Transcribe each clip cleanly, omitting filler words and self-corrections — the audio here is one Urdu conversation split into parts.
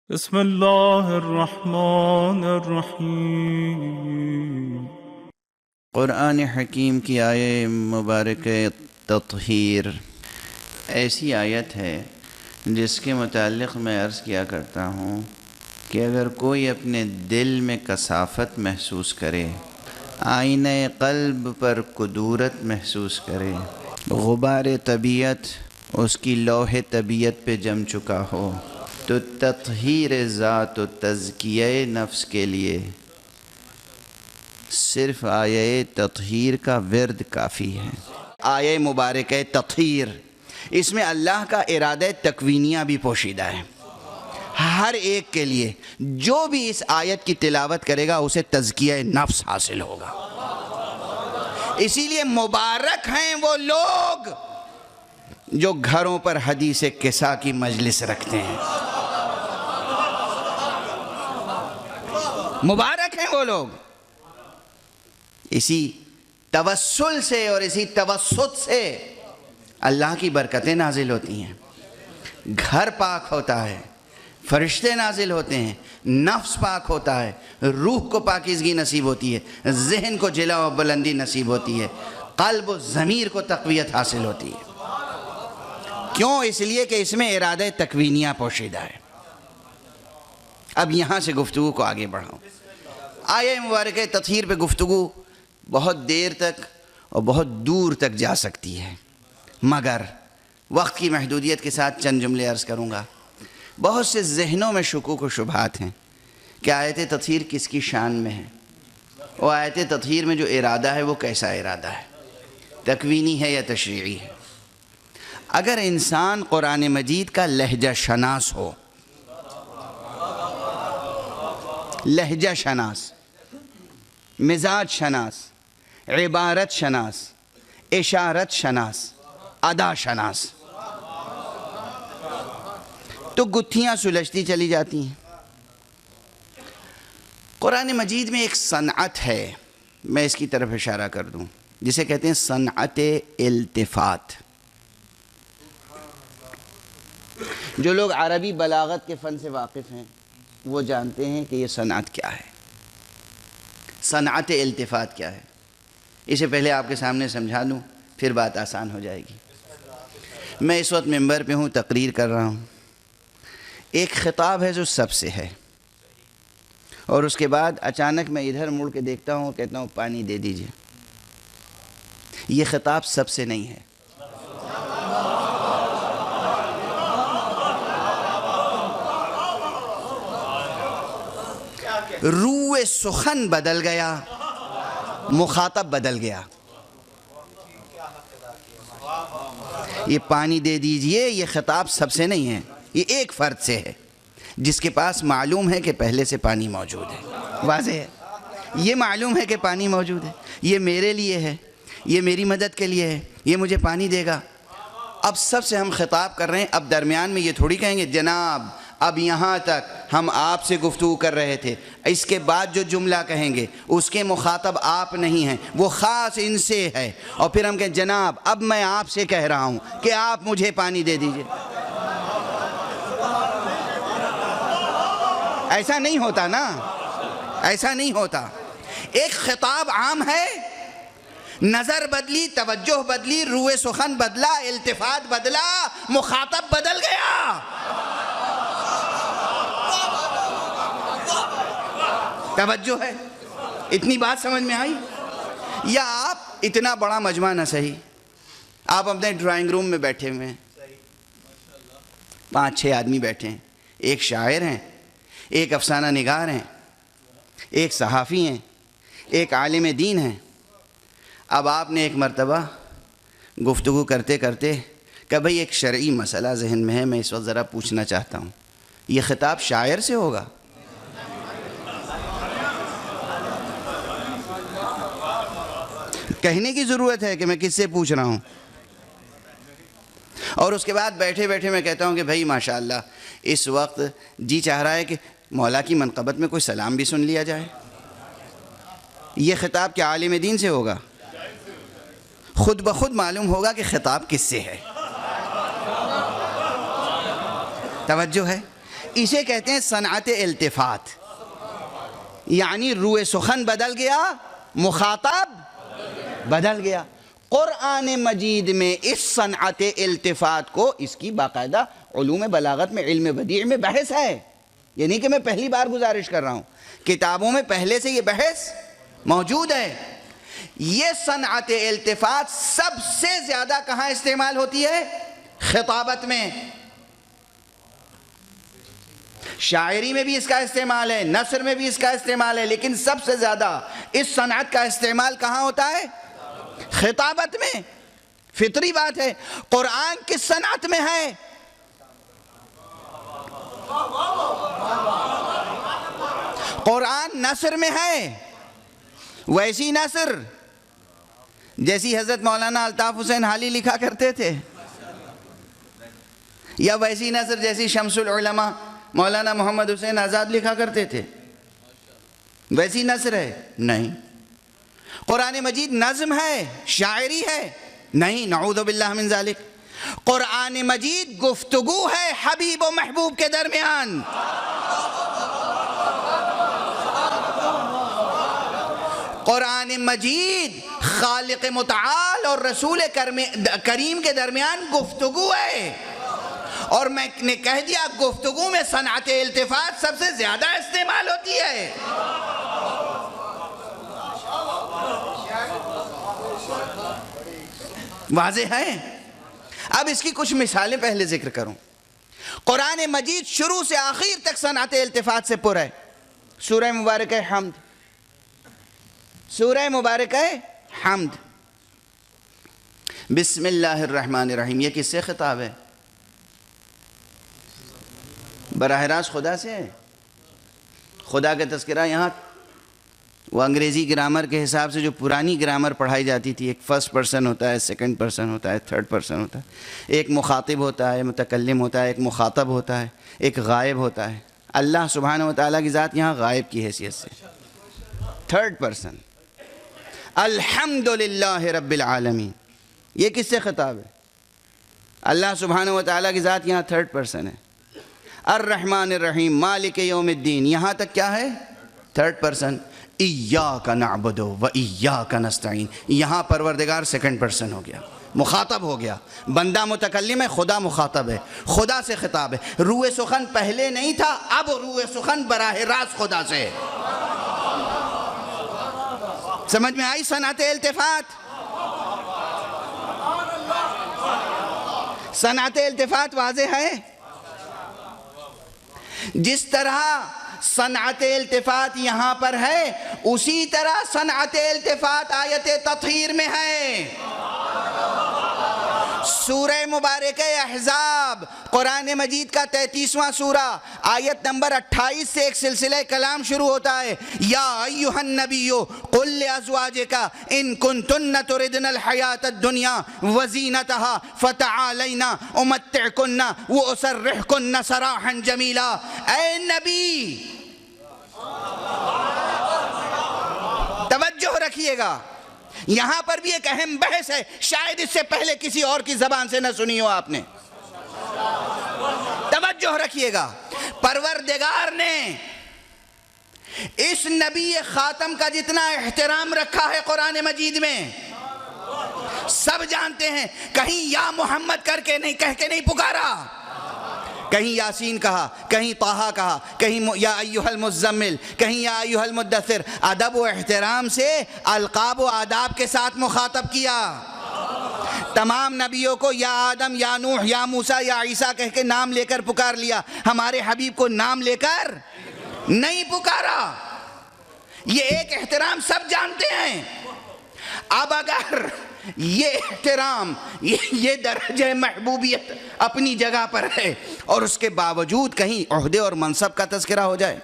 بسم اللہ الرحمن الرحیم۔ قرآن حکیم کی آیہ مبارک تطہیر ایسی آیت ہے جس کے متعلق میں عرض کیا کرتا ہوں کہ اگر کوئی اپنے دل میں کثافت محسوس کرے، آئینہ قلب پر کدورت محسوس کرے، غبار طبیعت اس کی لوح طبیعت پہ جم چکا ہو، تو تطہیر ذات و تزکیہ نفس کے لیے صرف آیہ تطہیر کا ورد کافی ہے۔ آیہ مبارک تطہیر، اس میں اللہ کا ارادہ تکوینیہ بھی پوشیدہ ہے۔ ہر ایک کے لیے جو بھی اس آیت کی تلاوت کرے گا اسے تزکیہ نفس حاصل ہوگا۔ اسی لیے مبارک ہیں وہ لوگ جو گھروں پر حدیث قصہ کی مجلس رکھتے ہیں۔ مبارک ہیں وہ لوگ۔ اسی توسل سے اور اسی توسط سے اللہ کی برکتیں نازل ہوتی ہیں، گھر پاک ہوتا ہے، فرشتے نازل ہوتے ہیں، نفس پاک ہوتا ہے، روح کو پاکیزگی نصیب ہوتی ہے، ذہن کو جلا و بلندی نصیب ہوتی ہے، قلب و ضمیر کو تقویت حاصل ہوتی ہے۔ کیوں؟ اس لیے کہ اس میں ارادہ تکوینیہ پوشیدہ ہے۔ اب یہاں سے گفتگو کو آگے بڑھاؤں۔ آیہ مبارک تطہیر پہ گفتگو بہت دیر تک اور بہت دور تک جا سکتی ہے، مگر وقت کی محدودیت کے ساتھ چند جملے عرض کروں گا۔ بہت سے ذہنوں میں شکوک و شبہات ہیں کہ آیت تطہیر کس کی شان میں ہے، اور آیت تطہیر میں جو ارادہ ہے وہ کیسا ارادہ ہے، تکوینی ہے یا تشریعی ہے۔ اگر انسان قرآن مجید کا لہجہ شناس ہو، لہجہ شناس، مزاج شناس، عبارت شناس، اشارت شناس، ادا شناس، تو گتھیاں سلجھتی چلی جاتی ہیں۔ قرآن مجید میں ایک صنعت ہے، میں اس کی طرف اشارہ کر دوں، جسے کہتے ہیں صنعت التفات۔ جو لوگ عربی بلاغت کے فن سے واقف ہیں وہ جانتے ہیں کہ یہ صنعت کیا ہے، صنعت التفات کیا ہے۔ اسے پہلے آپ کے سامنے سمجھا دوں، پھر بات آسان ہو جائے گی۔ میں اس وقت ممبر پہ ہوں، تقریر کر رہا ہوں، ایک خطاب ہے جو سب سے ہے، اور اس کے بعد اچانک میں ادھر مڑ کے دیکھتا ہوں، کہتا ہوں پانی دے دیجئے۔ یہ خطاب سب سے نہیں ہے، روح سخن بدل گیا، مخاطب بدل گیا۔ یہ پانی دے دیجئے، یہ خطاب سب سے نہیں ہے، یہ ایک فرد سے ہے جس کے پاس معلوم ہے کہ پہلے سے پانی موجود ہے۔ واضح ہے، یہ معلوم ہے کہ پانی موجود ہے، یہ میرے لیے ہے، یہ میری مدد کے لیے ہے، یہ مجھے پانی دے گا۔ اب سب سے ہم خطاب کر رہے ہیں، اب درمیان میں یہ تھوڑی کہیں گے جناب اب یہاں تک ہم آپ سے گفتگو کر رہے تھے، اس کے بعد جو جملہ کہیں گے اس کے مخاطب آپ نہیں ہیں، وہ خاص ان سے ہے، اور پھر ہم کہیں جناب اب میں آپ سے کہہ رہا ہوں کہ آپ مجھے پانی دے دیجئے۔ ایسا نہیں ہوتا نا، ایسا نہیں ہوتا۔ ایک خطاب عام ہے، نظر بدلی، توجہ بدلی، روح سخن بدلا، التفات بدلا، مخاطب بدل گیا۔ توجہ ہے؟ اتنی بات سمجھ میں آئی؟ یا آپ اتنا بڑا مجمع نہ صحیح، آپ اپنے ڈرائنگ روم میں بیٹھے ہوئے ہیں، 5-6 آدمی بیٹھے ہیں، ایک شاعر ہیں، ایک افسانہ نگار ہیں، ایک صحافی ہیں، ایک عالم دین ہیں۔ اب آپ نے ایک مرتبہ گفتگو کرتے کرتے کہ بھئی ایک شرعی مسئلہ ذہن میں ہے، میں اس وقت ذرا پوچھنا چاہتا ہوں، یہ خطاب شاعر سے ہوگا؟ کہنے کی ضرورت ہے کہ میں کس سے پوچھ رہا ہوں؟ اور اس کے بعد بیٹھے بیٹھے میں کہتا ہوں کہ بھائی ماشاءاللہ اس وقت جی چاہ رہا ہے کہ مولا کی منقبت میں کوئی سلام بھی سن لیا جائے۔ یہ خطاب کیا عالم دین سے ہوگا؟ خود بخود معلوم ہوگا کہ خطاب کس سے ہے۔ توجہ ہے؟ اسے کہتے ہیں صنعت التفات، یعنی روئے سخن بدل گیا، مخاطب بدل گیا۔ قرآن مجید میں اس صنعت التفات کو، اس کی باقاعدہ علوم بلاغت میں، علم بدیع میں بحث ہے، یہ نہیں کہ میں پہلی بار گزارش کر رہا ہوں، کتابوں میں پہلے سے یہ بحث موجود ہے۔ یہ صنعت التفات سب سے زیادہ کہاں استعمال ہوتی ہے؟ خطابت میں۔ شاعری میں بھی اس کا استعمال ہے، نثر میں بھی اس کا استعمال ہے، لیکن سب سے زیادہ اس صنعت کا استعمال کہاں ہوتا ہے؟ خطابت میں۔ فطری بات ہے۔ قرآن کس صنعت میں ہے؟ قرآن نثر میں ہے، ویسی نثر جیسی حضرت مولانا الطاف حسین حالی لکھا کرتے تھے، یا ویسی نثر جیسی شمس العلماء مولانا محمد حسین آزاد لکھا کرتے تھے، ویسی نثر ہے؟ نہیں۔ قرآن مجید نظم ہے، شاعری ہے؟ نہیں، نعوذ باللہ من ذالک۔ قرآن مجید گفتگو ہے حبیب و محبوب کے درمیان۔ قرآن مجید خالق متعال اور رسول کریم کے درمیان گفتگو ہے، اور میں نے کہہ دیا گفتگو میں صنعت التفات سب سے زیادہ استعمال ہوتی ہے۔ واضح ہے؟ اب اس کی کچھ مثالیں پہلے ذکر کروں۔ قرآن مجید شروع سے آخر تک صنعت التفات سے پر ہے۔ سورہ مبارکہ حمد، سورہ مبارکہ حمد، بسم اللہ الرحمن الرحیم، یہ کس سے خطاب ہے؟ براہ راست خدا سے ہے۔ خدا کا تذکرہ یہاں وہ انگریزی گرامر کے حساب سے جو پرانی گرامر پڑھائی جاتی تھی، ایک فرسٹ پرسن ہوتا ہے، سیکنڈ پرسن ہوتا ہے، تھرڈ پرسن ہوتا ہے، ایک مخاطب ہوتا ہے، متکلم ہوتا ہے، ایک مخاطب ہوتا ہے، ایک غائب ہوتا ہے۔ اللہ سبحانہ و تعالیٰ کی ذات یہاں غائب کی حیثیت سے، تھرڈ پرسن۔ الحمدللہ رب العالمین، یہ کس سے خطاب ہے؟ اللہ سبحانہ و تعالیٰ کی ذات یہاں تھرڈ پرسن ہے۔ الرحمن الرحیم مالک یوم الدین، یہاں تک کیا ہے؟ Third person. ایاک نعبد و ایاک نستعین، یہاں پروردگار سیکنڈ پرسن ہو گیا، مخاطب ہو گیا۔ بندہ متکلم ہے، خدا مخاطب ہے، خدا سے خطاب ہے۔ روئے سخن پہلے نہیں تھا، اب روئے سخن براہ راست خدا سے ہے۔ سمجھ میں آئی صنعت التفات؟ صنعت التفات واضح ہے؟ جس طرح صنعت التفات یہاں پر ہے، اسی طرح صنعت التفات آیت تطہیر میں ہے۔ سورہ مبارکہ احزاب، قرآن مجید کا 33واں سورہ، آیت نمبر 28 سے ایک سلسلہ کلام شروع ہوتا ہے۔ یا ایھا النبی قل لازواجک ان کنتن تردن الحیاۃ الدنیا وزینتھا فتعالین امتعکن واسرحکن سراحا جمیلا۔ اے نبی، توجہ رکھیے گا، یہاں پر بھی ایک اہم بحث ہے، شاید اس سے پہلے کسی اور کی زبان سے نہ سنی ہو آپ نے۔ توجہ رکھیے گا، پروردگار نے اس نبی خاتم کا جتنا احترام رکھا ہے قرآن مجید میں، سب جانتے ہیں، کہیں یا محمد کہہ کے نہیں پکارا، کہیں یاسین کہا، کہیں طٰہٰ کہا، کہیں یا ایھا المزمل، کہیں یا ایھا المدثر۔ ادب و احترام سے القاب و آداب کے ساتھ مخاطب کیا۔ تمام نبیوں کو یا آدم، یا نوح، یا موسیٰ، یا عیسیٰ کہہ کے نام لے کر پکار لیا، ہمارے حبیب کو نام لے کر نہیں پکارا۔ یہ ایک احترام سب جانتے ہیں۔ اب اگر یہ احترام، یہ درجہ محبوبیت اپنی جگہ پر ہے، اور اس کے باوجود کہیں عہدے اور منصب کا تذکرہ ہو جائے،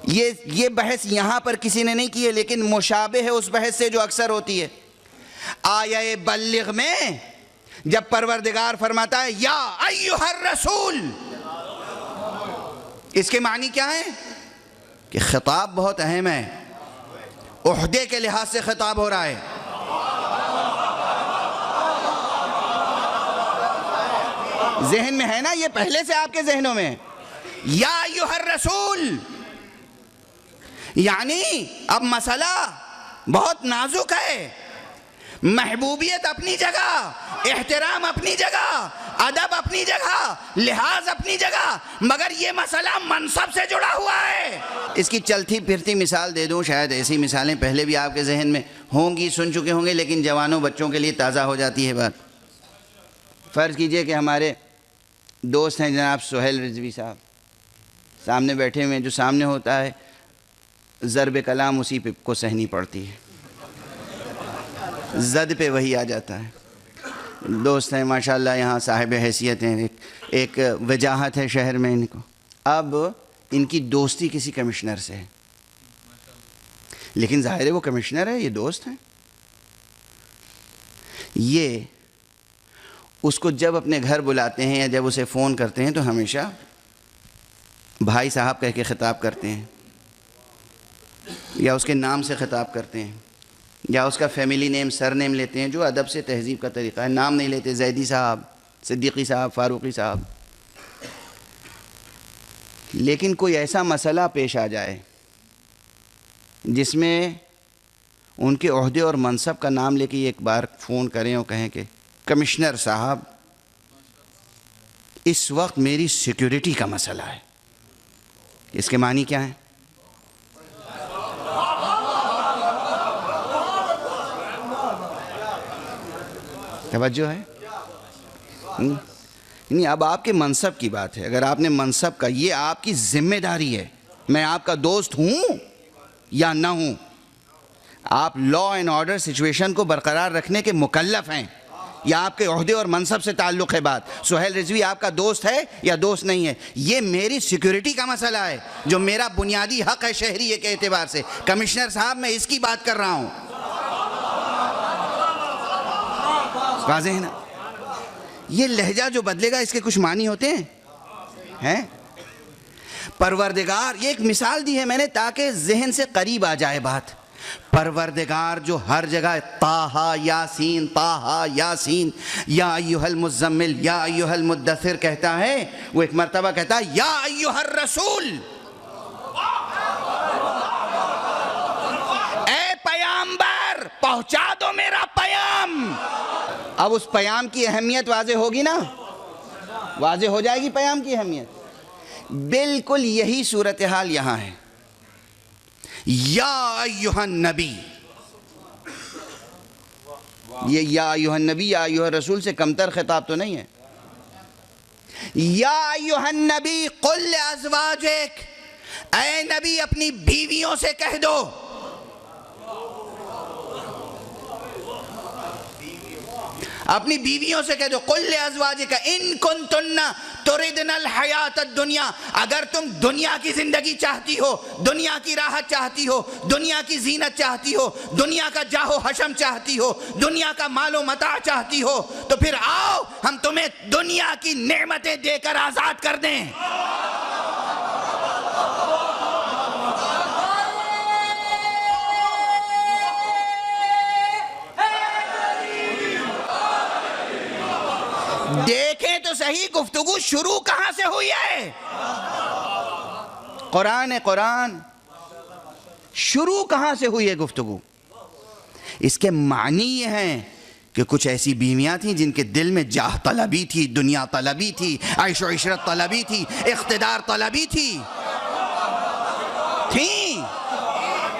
یہ بحث یہاں پر کسی نے نہیں کی ہے، لیکن مشابہ ہے اس بحث سے جو اکثر ہوتی ہے۔ آیہ بلغ میں جب پروردگار فرماتا ہے یا ایھا الرسول، اس کے معنی کیا ہے؟ کہ خطاب بہت اہم ہے، عہدے کے لحاظ سے خطاب ہو رہا ہے۔ ذہن میں ہے نا، یہ پہلے سے آپ کے ذہنوں میں. یا ایھا الرسول، یعنی اب مسئلہ بہت نازک ہے. محبوبیت اپنی جگہ، احترام اپنی جگہ، ادب اپنی جگہ، لحاظ اپنی جگہ، مگر یہ مسئلہ منصب سے جڑا ہوا ہے. اس کی چلتی پھرتی مثال دے دوں، شاید ایسی مثالیں پہلے بھی آپ کے ذہن میں ہوں گی، سن چکے ہوں گے، لیکن جوانوں بچوں کے لیے تازہ ہو جاتی ہے بات. فرض کیجئے کہ ہمارے دوست ہیں جناب سہیل رضوی صاحب، سامنے بیٹھے ہوئے ہیں. جو سامنے ہوتا ہے ضرب کلام اسی پہ کو سہنی پڑتی ہے، زد پہ وہی آ جاتا ہے. دوست ہیں ماشاءاللہ، یہاں صاحب حیثیت ہیں، ایک وجاہت ہے شہر میں ان کو. اب ان کی دوستی کسی کمشنر سے ہے، لیکن ظاہر ہے وہ کمشنر ہے، یہ دوست ہیں. یہ اس کو جب اپنے گھر بلاتے ہیں یا جب اسے فون کرتے ہیں تو ہمیشہ بھائی صاحب کہہ کے خطاب کرتے ہیں، یا اس کے نام سے خطاب کرتے ہیں، یا اس کا فیملی نیم سر نیم لیتے ہیں، جو ادب سے تہذیب کا طریقہ ہے. نام نہیں لیتے، زیدی صاحب، صدیقی صاحب، فاروقی صاحب. لیکن کوئی ایسا مسئلہ پیش آ جائے جس میں ان کے عہدے اور منصب کا نام لے کے ایک بار فون کریں اور کہیں کہ کمشنر صاحب اس وقت میری سیکیورٹی کا مسئلہ ہے. اس کے معنی کیا ہیں؟ توجہ ہے؟ نہیں، اب آپ کے منصب کی بات ہے. اگر آپ نے منصب کا، یہ آپ کی ذمہ داری ہے. میں آپ کا دوست ہوں یا نہ ہوں، آپ لا اینڈ آرڈر سچویشن کو برقرار رکھنے کے مکلف ہیں. یا آپ کے عہدے اور منصب سے تعلق ہے بات. سہیل رضوی آپ کا دوست ہے یا دوست نہیں ہے، یہ میری سیکیورٹی کا مسئلہ ہے، جو میرا بنیادی حق ہے شہریے کے اعتبار سے. کمشنر صاحب میں اس کی بات کر رہا ہوں. واضح ہے نا؟ یہ لہجہ جو بدلے گا اس کے کچھ معنی ہوتے ہیں. پروردگار، یہ ایک مثال دی ہے میں نے تاکہ ذہن سے قریب آ جائے بات. پروردگار جو ہر جگہ طٰہٰ یاسین طٰہٰ یاسین یا ایھا المزمل یا ایھا المدثر کہتا ہے، وہ ایک مرتبہ کہتا ہے یا ایھا الرسول، اے پیامبر پہنچا دو میرا پیام. اب اس پیام کی اہمیت واضح ہوگی نا، واضح ہو جائے گی پیام کی اہمیت. بالکل یہی صورتحال یہاں ہے. یا ایھا النبی، یہ یا ایھا النبی یا ایھا الرسول سے کمتر خطاب تو نہیں ہے. یا ایھا النبی قل لازواجک، اے نبی اپنی بیویوں سے کہہ دو. اپنی بیویوں سے کہہ دو قل لازواجک ان کنتن تردن الحیات الدنیا، اگر تم دنیا کی زندگی چاہتی ہو، دنیا کی راحت چاہتی ہو، دنیا کی زینت چاہتی ہو، دنیا کا جاہ و حشم چاہتی ہو، دنیا کا مال و متاع چاہتی ہو، تو پھر آؤ ہم تمہیں دنیا کی نعمتیں دے کر آزاد کر دیں. دیکھیں تو صحیح گفتگو شروع کہاں سے ہوئی ہے. قرآن شروع کہاں سے ہوئی ہے گفتگو. اس کے معنی یہ ہیں کہ کچھ ایسی بیویاں تھیں جن کے دل میں جاہ طلبی تھی، دنیا طلبی تھی، عیش و عشرت طلبی تھی، اقتدار طلبی تھی.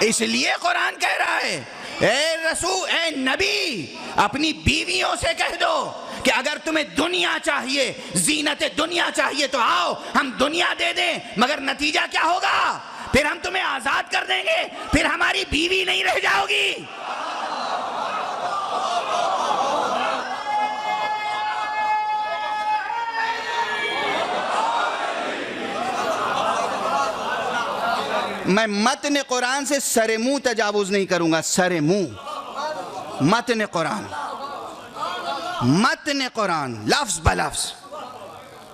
اس لیے قرآن کہہ رہا ہے اے رسول، اے نبی اپنی بیویوں سے کہہ دو کہ اگر تمہیں دنیا چاہیے، زینت دنیا چاہیے تو آؤ ہم دنیا دے دیں، مگر نتیجہ کیا ہوگا؟ پھر ہم تمہیں آزاد کر دیں گے، پھر ہماری بیوی نہیں رہ جاؤ گی. میں متن قرآن سے سر منہ تجاوز نہیں کروں گا. سر منہ متن قرآن لفظ بلفظ.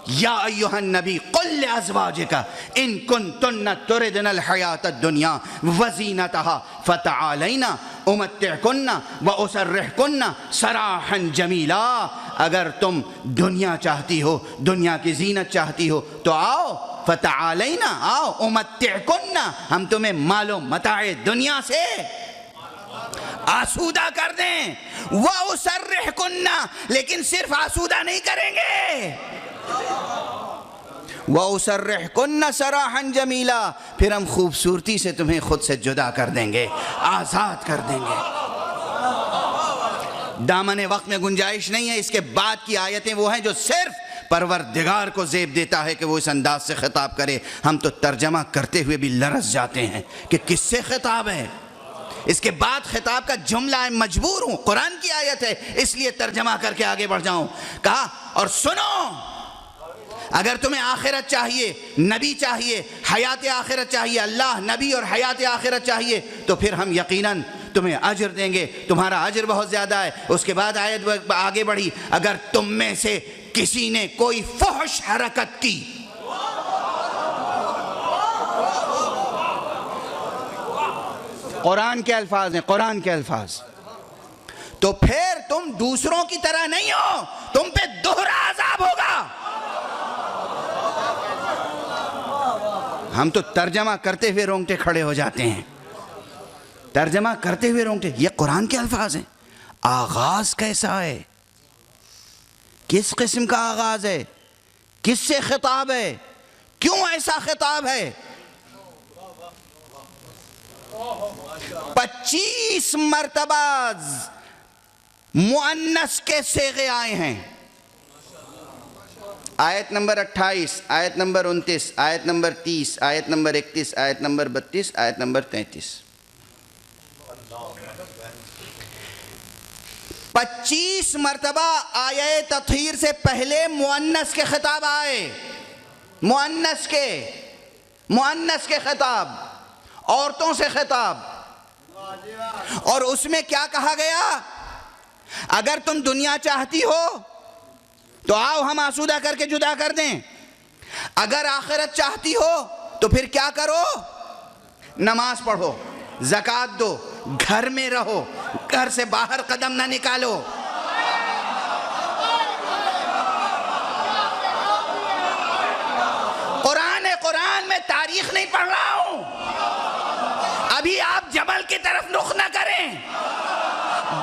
یا ایھا النبی قل لازواجک ان کنتن تردن الحیات الدنیا وزینتها فتعالین امتعکن واسرحکن سراحا جمیلا. اگر تم دنیا چاہتی ہو، دنیا کی زینت چاہتی ہو تو آؤ، فتعالینا، آؤ، امتعکن، ہم تمہیں مال و متاع دنیا سے آسودہ کر دیں، وَأُسَرِّحْكُنَّ، لیکن صرف آسودہ نہیں کریں گے، وَأُسَرِّحْكُنَّ سَرَاحًا جَمِيلًا، پھر ہم خوبصورتی سے تمہیں خود سے جدا کر دیں گے، آزاد کر دیں گے۔ دامن وقت میں گنجائش نہیں ہے، اس کے بعد کی آیتیں وہ ہیں جو صرف پروردگار کو زیب دیتا ہے کہ وہ اس انداز سے خطاب کرے۔ ہم تو ترجمہ کرتے ہوئے بھی لرز جاتے ہیں کہ کس سے خطاب ہے۔ اس کے بعد خطاب کا جملہ ہے، مجبور ہوں، قرآن کی آیت ہے اس لیے ترجمہ کر کے آگے بڑھ جاؤں۔ کہا اور سنو، اگر تمہیں آخرت چاہیے، نبی چاہیے، حیات آخرت چاہیے، اللہ، نبی اور حیات آخرت چاہیے، تو پھر ہم یقیناً تمہیں اجر دیں گے، تمہارا اجر بہت زیادہ ہے۔ اس کے بعد آیت آگے بڑھی، اگر تم میں سے کسی نے کوئی فحش حرکت کی، قرآن کے الفاظ ہیں، قرآن کے الفاظ، تو پھر تم دوسروں کی طرح نہیں ہو، تم پہ دوہرا عذاب ہوگا۔ ہم تو ترجمہ کرتے ہوئے رونگٹے کھڑے ہو جاتے ہیں، ترجمہ کرتے ہوئے رونگٹے، یہ قرآن کے الفاظ ہیں۔ آغاز کیسا ہے، کس قسم کا آغاز ہے، کس سے خطاب ہے، کیوں ایسا خطاب ہے؟ 25 مرتبہ مؤنث کے صیغے آئے ہیں۔ آیت نمبر 28، آیت نمبر 29، آیت نمبر 30، آیت نمبر 31، آیت نمبر 32، آیت نمبر 33۔ 25 مرتبہ آیہ تطہیر سے پہلے مؤنث کے خطاب آئے، مؤنث کے خطاب، عورتوں سے خطاب، اور اس میں کیا کہا گیا؟ اگر تم دنیا چاہتی ہو تو آؤ ہم آسودہ کر کے جدا کر دیں، اگر آخرت چاہتی ہو تو پھر کیا کرو؟ نماز پڑھو، زکوٰۃ دو، گھر میں رہو، گھر سے باہر قدم نہ نکالو۔ قرآن میں تاریخ نہیں پڑھ رہا ہوں، ابھی آپ جبل کی طرف رخ نہ کریں،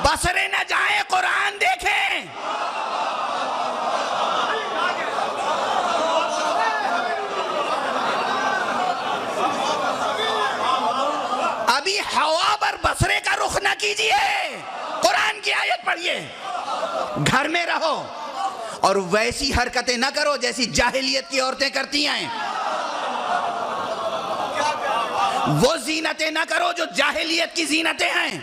بصرے نہ جائیں، قرآن دیکھیں۔ ابھی ہوا پر بصرے کا رخ نہ کیجئے، قرآن کی آیت پڑھیے، گھر میں رہو، اور ویسی حرکتیں نہ کرو جیسی جاہلیت کی عورتیں کرتی ہیں، وہ زینتیں نہ کرو جو جاہلیت کی زینتیں ہیں۔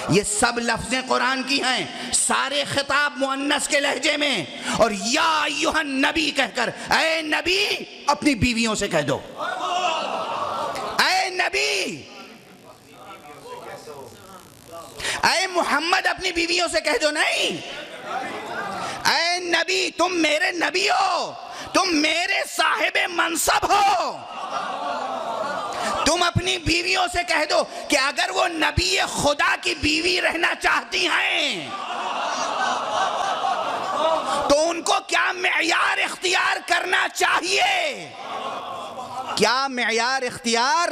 یہ سب لفظیں قرآن کی ہیں، سارے خطاب مؤنث کے لہجے میں، اور یا ایھا النبی کہہ کر، اے نبی اپنی بیویوں سے کہہ دو، اے نبی، اے محمد اپنی بیویوں سے کہہ دو، نہیں، اے نبی تم میرے نبی ہو، تم میرے صاحب منصب ہو، تم اپنی بیویوں سے کہہ دو کہ اگر وہ نبی خدا کی بیوی رہنا چاہتی ہیں تو ان کو کیا معیار اختیار کرنا چاہیے، کیا معیار اختیار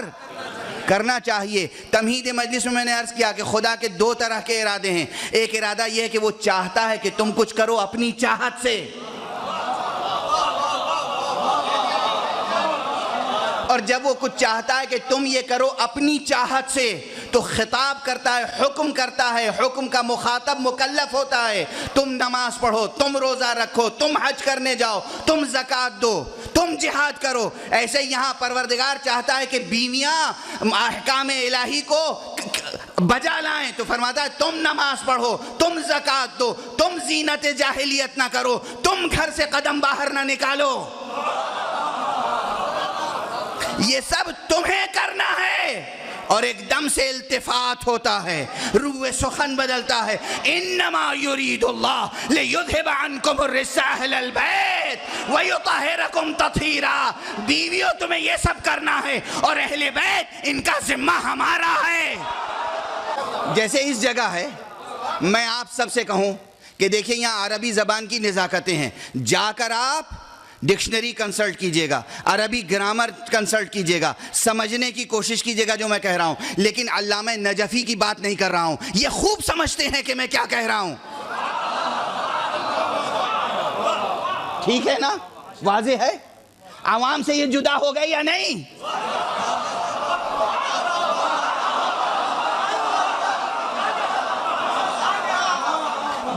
کرنا چاہیے۔ تمہید مجلس میں نے عرض کیا کہ خدا کے 2 طرح کے ارادے ہیں، ایک ارادہ یہ ہے کہ وہ چاہتا ہے کہ تم کچھ کرو اپنی چاہت سے، اور جب وہ کچھ چاہتا ہے کہ تم یہ کرو اپنی چاہت سے تو خطاب کرتا ہے، حکم کرتا ہے، حکم کا مخاطب مکلف ہوتا ہے، تم نماز پڑھو، تم روزہ رکھو، تم حج کرنے جاؤ، تم زکوٰۃ دو، تم جہاد کرو۔ ایسے یہاں پروردگار چاہتا ہے کہ بیویاں احکام الہی کو بجا لائیں تو فرماتا ہے تم نماز پڑھو، تم زکوٰۃ دو، تم زینت جاہلیت نہ کرو، تم گھر سے قدم باہر نہ نکالو، یہ سب تمہیں کرنا ہے۔ اور ایک دم سے التفات ہوتا ہے، روح سخن بدلتا ہے، انما یرید اللہ لیذھب عنکم الرجس اہل البیت ویطہرکم تطہیرا۔ بیویوں تمہیں یہ سب کرنا ہے، اور اہل بیت ان کا ذمہ ہمارا ہے۔ جیسے اس جگہ ہے، میں آپ سب سے کہوں کہ دیکھیں یہاں عربی زبان کی نزاکتیں ہیں، جا کر آپ ڈکشنری کنسلٹ کیجئے گا، عربی گرامر کنسلٹ کیجئے گا، سمجھنے کی کوشش کیجئے گا جو میں کہہ رہا ہوں، لیکن علامہ نجفی کی بات نہیں کر رہا ہوں، یہ خوب سمجھتے ہیں کہ میں کیا کہہ رہا ہوں۔ ٹھیک ہے نا؟ واضح ہے؟ عوام سے یہ جدا ہو گئے یا نہیں؟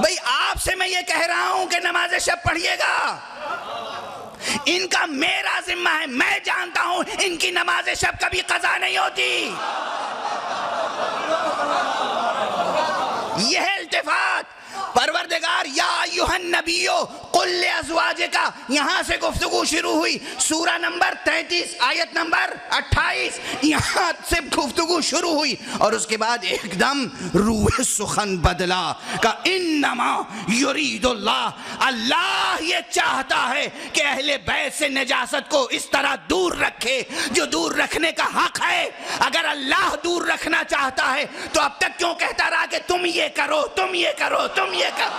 بھئی آپ سے میں یہ کہہ رہا ہوں کہ نماز شب پڑھیے گا، ان کا میرا ذمہ ہے، میں جانتا ہوں ان کی نماز شب کبھی قضا نہیں ہوتی۔ یہ ہے التفات۔ پروردگار یا ایھا النبی قل لازواجکا، یہاں سے گفتگو شروع ہوئی، سورہ نمبر 33 آیت نمبر 28، یہاں سے گفتگو شروع ہوئی اور اس کے بعد ایک دم روح سخن بدلا کہ انما یرید اللہ یہ چاہتا ہے کہ اہل بیت سے نجاست کو اس طرح دور رکھے جو دور رکھنے کا حق ہے۔ اگر اللہ دور رکھنا چاہتا ہے تو اب تک کیوں کہتا رہا کہ تم یہ کرو، تم یہ کرو، تم یہ کرو؟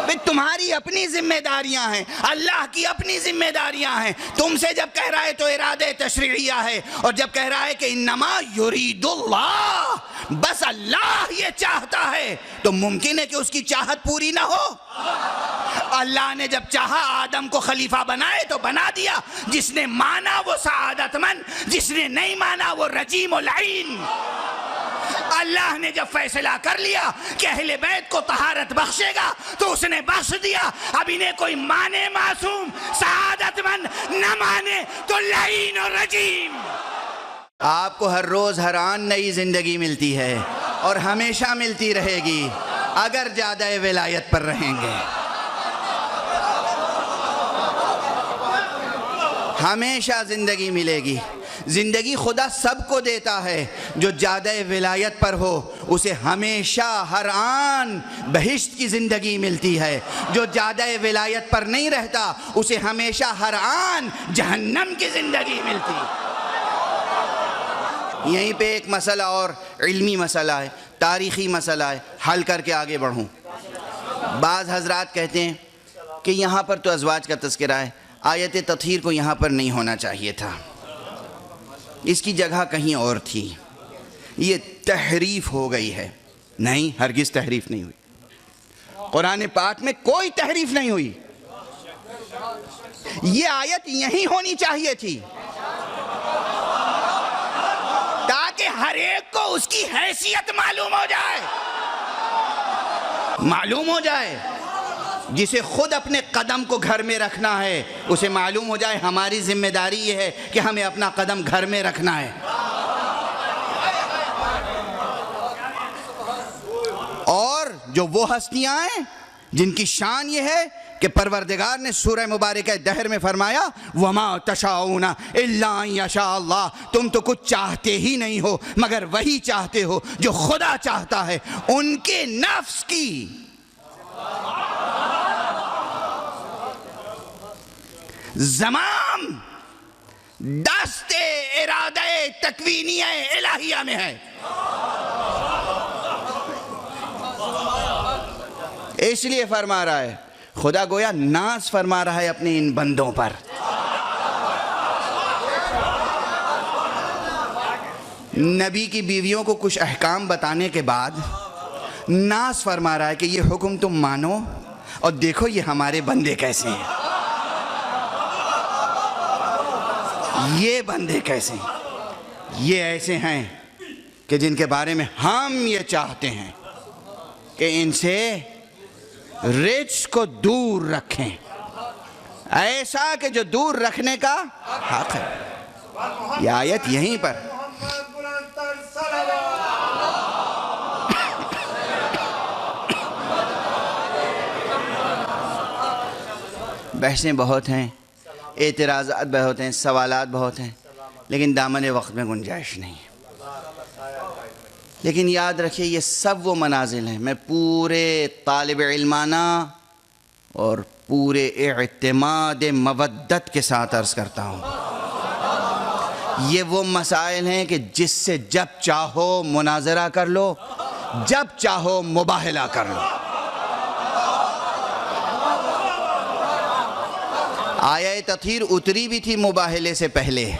بھئی تمہاری اپنی ذمہ داریاں ہیں، اللہ کی اپنی ذمہ داریاں ہیں۔ تم سے جب کہہ رہا ہے تو ارادہ تشریعیہ ہے، اور جب کہہ رہا ہے کہ انما یرید اللہ، بس اللہ یہ چاہتا ہے، تو ممکن ہے کہ اس کی چاہت پوری نہ ہو۔ اللہ نے جب چاہا آدم کو خلیفہ بنائے تو بنا دیا، جس نے مانا وہ سعادت مند، جس نے نہیں مانا وہ رجیم العین۔ اللہ نے جب فیصلہ کر لیا کہ اہل بیت کو طہارت بخشے گا تو اس نے بخش دیا۔ اب انہیں کوئی مانے معصوم سعادت مند، نہ مانے تو لعین اور رجیم۔ آپ کو ہر روز ہر آن نئی زندگی ملتی ہے اور ہمیشہ ملتی رہے گی اگر زیادہ ولایت پر رہیں گے۔ ہمیشہ زندگی ملے گی۔ زندگی خدا سب کو دیتا ہے، جو زیادہ ولایت پر ہو اسے ہمیشہ ہر آن بہشت کی زندگی ملتی ہے، جو زیادہ ولایت پر نہیں رہتا اسے ہمیشہ ہر آن جہنم کی زندگی ملتی ہے۔ یہیں پہ ایک مسئلہ اور علمی مسئلہ ہے، تاریخی مسئلہ ہے، حل کر کے آگے بڑھوں۔ بعض حضرات کہتے ہیں کہ یہاں پر تو ازواج کا تذکرہ ہے، آیت تطہیر کو یہاں پر نہیں ہونا چاہیے تھا، اس کی جگہ کہیں اور تھی، یہ تحریف ہو گئی ہے۔ نہیں، ہرگز تحریف نہیں ہوئی، قرآن پاک میں کوئی تحریف نہیں ہوئی، یہ آیت یہیں ہونی چاہیے تھی تاکہ ہر ایک کو اس کی حیثیت معلوم ہو جائے، معلوم ہو جائے۔ جسے خود اپنے قدم کو گھر میں رکھنا ہے اسے معلوم ہو جائے ہماری ذمہ داری یہ ہے کہ ہمیں اپنا قدم گھر میں رکھنا ہے۔ اور جو وہ ہستیاں ہیں جن کی شان یہ ہے کہ پروردگار نے سورہ مبارکہ دہر میں فرمایا وَمَا تَشَاءُونَ إِلَّا أَن يَشَاءَ اللَّهُ، تم تو کچھ چاہتے ہی نہیں ہو مگر وہی چاہتے ہو جو خدا چاہتا ہے۔ ان کے نفس کی زمام دست ارادہ تکوینیہ الہیہ میں ہے، اس لیے فرما رہا ہے خدا گویا ناز فرما رہا ہے اپنے ان بندوں پر۔ نبی کی بیویوں کو کچھ احکام بتانے کے بعد ناز فرما رہا ہے کہ یہ حکم تم مانو اور دیکھو یہ ہمارے بندے کیسے ہیں، یہ بندے کیسے ہیں، یہ ایسے ہیں کہ جن کے بارے میں ہم یہ چاہتے ہیں کہ ان سے رچ کو دور رکھیں، ایسا کہ جو دور رکھنے کا حق ہے۔ یہ آیت یہیں پر بحثیں بہت ہیں، اعتراضات بہت ہیں، سوالات بہت ہیں، لیکن دامن وقت میں گنجائش نہیں ہے۔ لیکن یاد رکھیے یہ سب وہ منازل ہیں، میں پورے طالب علمانہ اور پورے اعتماد مودت کے ساتھ عرض کرتا ہوں، یہ وہ مسائل ہیں کہ جس سے جب چاہو مناظرہ کر لو، جب چاہو مباہلہ کر لو۔ آیہ تطہیر اتری بھی تھی مباہلے سے پہلے.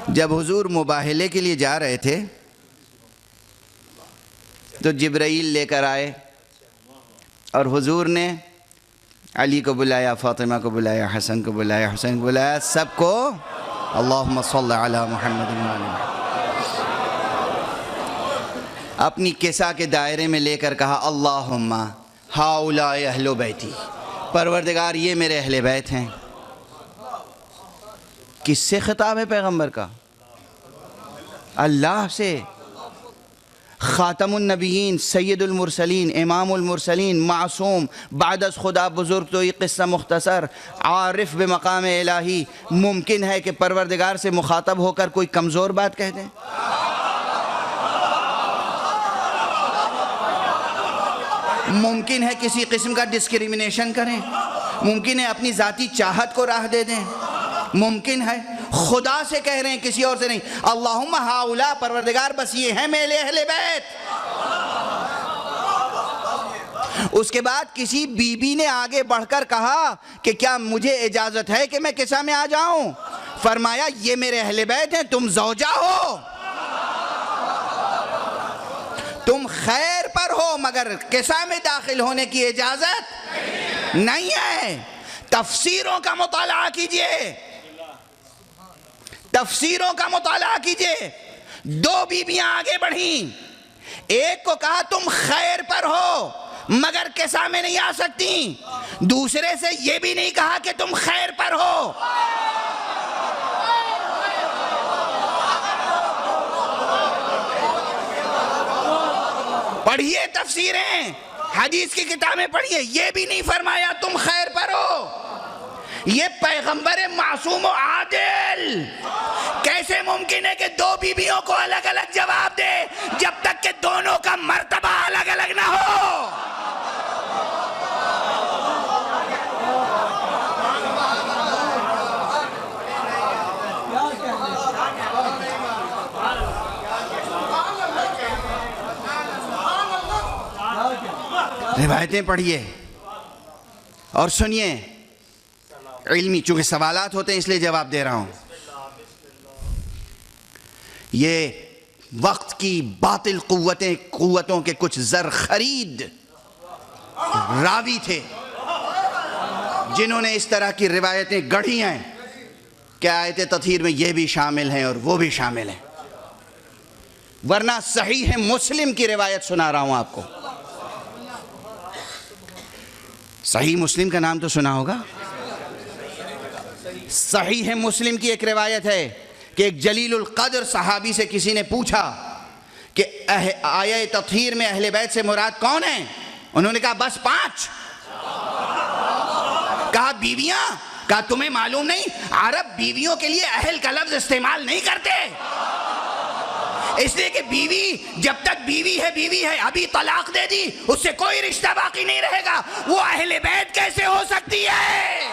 جب حضور مباہلے کے لیے جا رہے تھے تو جبرائیل لے کر آئے اور حضور نے علی کو بلایا، فاطمہ کو بلایا، حسن کو بلایا، حسین کو بلایا، سب کو اللہم صلی علی محمد و آل محمد اپنی کسا کے دائرے میں لے کر کہا اللہم ہؤلاء اہل بیتی، پروردگار یہ میرے اہل بیت ہیں. کس سے خطاب ہے پیغمبر کا؟ اللہ سے. خاتم النبیین، سید المرسلین، امام المرسلین، معصوم، بعد از خدا بزرگ. تو یہ قصہ مختصر، عارف بمقام الہی. ممکن ہے کہ پروردگار سے مخاطب ہو کر کوئی کمزور بات کہہ دیں؟ ممکن ہے کسی قسم کا ڈسکریمنیشن کریں؟ ممکن ہے اپنی ذاتی چاہت کو راہ دے دیں؟ ممکن ہے؟ خدا سے کہہ رہے ہیں، کسی اور سے نہیں. اللہم ہؤلاء، پروردگار بس یہ ہیں میرے اہل بیت. اس کے بعد کسی بی بی نے آگے بڑھ کر کہا کہ کیا مجھے اجازت ہے کہ میں کسا میں آ جاؤں؟ فرمایا یہ میرے اہل بیت ہیں، تم زوجہ ہو، تم خیر پر ہو، مگر کسا میں داخل ہونے کی اجازت نہیں ہے. تفسیروں کا مطالعہ کیجئے، تفسیروں کا مطالعہ کیجئے. دو بیویاں آگے بڑھیں، ایک کو کہا تم خیر پر ہو مگر کسا میں نہیں آ سکتی، دوسرے سے یہ بھی نہیں کہا کہ تم خیر پر ہو. پڑھیے تفسیریں، حدیث کی کتابیں پڑھیے، یہ بھی نہیں فرمایا تم خیر پر ہو. یہ پیغمبر معصوم و عادل کیسے ممکن ہے کہ دو بیویوں کو الگ الگ جواب دے جب تک کہ دونوں کا مرتبہ الگ الگ نہ ہو؟ روایتیں پڑھیے اور سنیے. علمی، چونکہ سوالات ہوتے ہیں اس لیے جواب دے رہا ہوں. یہ وقت کی باطل قوتوں کے کچھ زر خرید راوی تھے جنہوں نے اس طرح کی روایتیں گڑھی ہیں کہ آیت تطہیر میں یہ بھی شامل ہیں اور وہ بھی شامل ہیں. ورنہ صحیح مسلم کی روایت سنا رہا ہوں آپ کو. صحیح مسلم کا نام تو سنا ہوگا. صحیح مسلم کی ایک روایت ہے کہ ایک جلیل القدر صحابی سے کسی نے پوچھا کہ آیہ تطہیر میں اہل بیت سے مراد کون ہیں؟ انہوں نے کہا بس 5. کہا بیویاں؟ کہا تمہیں معلوم نہیں عرب بیویوں کے لیے اہل کا لفظ استعمال نہیں کرتے، اس لیے کہ بیوی جب تک بیوی ہے، ابھی طلاق دے دی اس سے کوئی رشتہ باقی نہیں رہے گا، وہ اہل بیت کیسے ہو سکتی ہے؟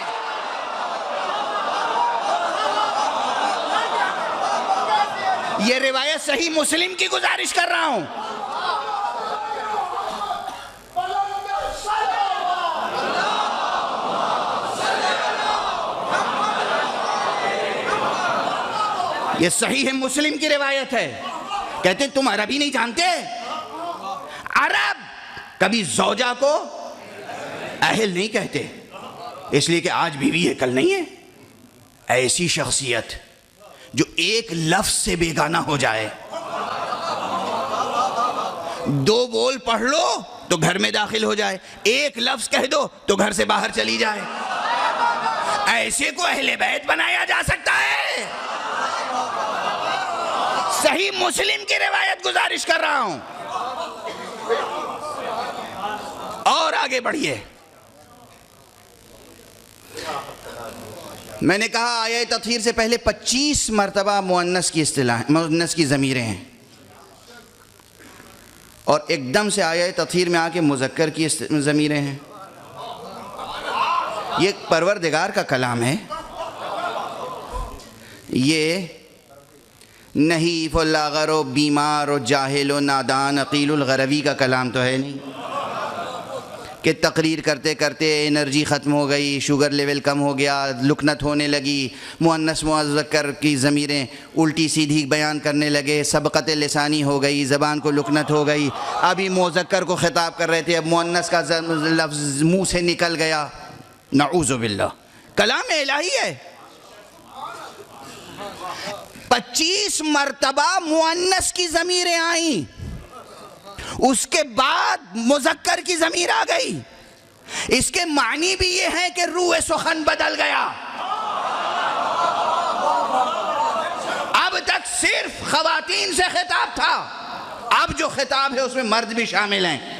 یہ روایت صحیح مسلم کی گزارش کر رہا ہوں. یہ صحیح مسلم کی روایت ہے. کہتے ہیں تم عربی نہیں جانتے؟ عرب کبھی زوجہ کو اہل نہیں کہتے، اس لیے کہ آج بیوی ہے کل نہیں ہے. ایسی شخصیت جو ایک لفظ سے بیگانہ ہو جائے، 2 بول پڑھ لو تو گھر میں داخل ہو جائے، ایک لفظ کہہ دو تو گھر سے باہر چلی جائے، ایسے کو اہل بیت بنایا جا سکتا ہے؟ صحیح مسلم کی روایت گزارش کر رہا ہوں. اور آگے بڑھیے. میں نے کہا آیہ تطہیر سے پہلے 25 مرتبہ مؤنث کی ضمیریں ہیں، اور ایک دم سے آیہ تطہیر میں آ کے مذکر کی ضمیریں ہیں. یہ پروردگار کا کلام ہے، یہ نحیف و لاغر و بیمار و جاہل و نادان عقیل الغروی کا کلام تو ہے نہیں کہ تقریر کرتے کرتے انرجی ختم ہو گئی، شوگر لیول کم ہو گیا، لکنت ہونے لگی، مؤنث مذکر کی ضمیریں الٹی سیدھی بیان کرنے لگے، سبقت لسانی ہو گئی، زبان کو لکنت ہو گئی، ابھی مذکر کو خطاب کر رہے تھے، اب مؤنث کا لفظ منہ سے نکل گیا، نعوذ باللہ، کلام الہی ہے۔ 25 مرتبہ مؤنث کی ضمیریں آئیں، اس کے بعد مذکر کی ضمیر آ گئی۔ اس کے معنی بھی یہ ہے کہ روح سخن بدل گیا۔ اب تک صرف خواتین سے خطاب تھا، اب جو خطاب ہے اس میں مرد بھی شامل ہیں۔